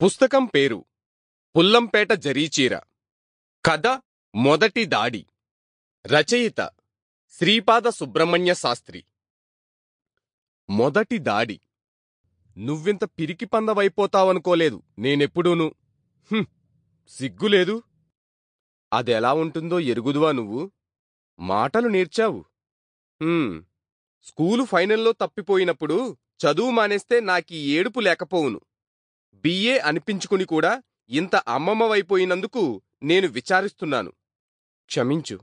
పుస్తకం పేరు పుల్లంపేట జరీచీర. కథ మొదటి దాడి. రచయిత శ్రీపాద సుబ్రహ్మణ్య శాస్త్రి. మొదటి దాడి. నువ్వింత పిరికి పందవైపోతావనుకోలేదు నేనెప్పుడూను. సిగ్గులేదు. అదెలా ఉంటుందో ఎరుగుదువా నువ్వు? మాటలు నేర్చావు. స్కూలు ఫైనల్లో తప్పిపోయినప్పుడు చదువు మానేస్తే నాకీ ఏడుపు లేకపోవును. బిఏ అనిపించుకుని కూడా ఇంత అమ్మమ్మవైపోయినందుకు నేను విచారిస్తున్నాను. క్షమించు.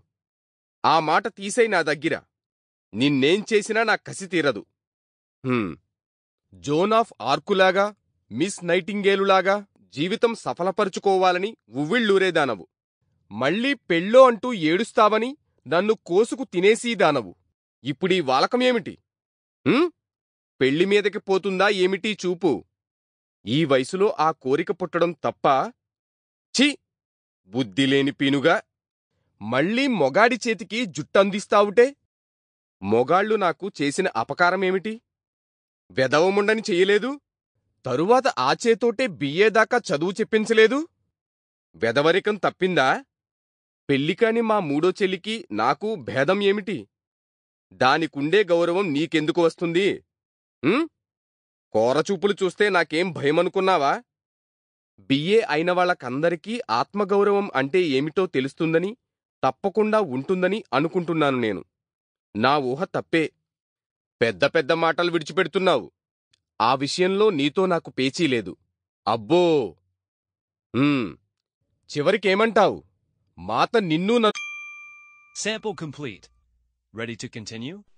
ఆ మాట తీసై నా దగ్గర. నిన్నేం చేసినా నా కసి తీరదు. జోన్ ఆఫ్ ఆర్కులాగా, మిస్ నైటింగేలులాగా జీవితం సఫలపరుచుకోవాలని ఉవ్విళ్ళూరేదానవు. మళ్ళీ పెళ్ళో అంటూ ఏడుస్తావని నన్ను కోసుకు తినేసీదానవు. ఇప్పుడీ వాలకమేమిటి? పెళ్లి మీదకి పోతుందా ఏమిటీ చూపు? ఈ వయసులో ఆ కోరిక పుట్టడం తప్పా? ఛీ, బుద్ధిలేని పీనుగా. మళ్ళీ మొగాడి చేతికి జుట్టందిస్తావుటే? మొగాళ్ళు నాకు చేసిన అపకారమేమిటి? వెదవముండని చెయ్యలేదు? తరువాత ఆ చేతోటే బిఏ దాకా చదువు చెప్పించలేదు? వెదవరికం తప్పిందా? పెళ్లికాని మా మూడో చెల్లికి నాకు భేదం ఏమిటి? దానికుండే గౌరవం నీకెందుకు వస్తుంది? కోరచూపులు చూస్తే నాకేం భయమనుకున్నావా? బిఏ అయిన వాళ్ళకందరికీ ఆత్మగౌరవం అంటే ఏమిటో తెలుస్తుందని, తప్పకుండా ఉంటుందని అనుకుంటున్నాను నేను. నా ఊహ తప్పే. పెద్ద పెద్ద మాటలు విడిచిపెడుతున్నావు. ఆ విషయంలో నీతో నాకు పేచీలేదు. అబ్బో! చివరికేమంటావు? మాత నిన్ను Sample complete. Ready to continue?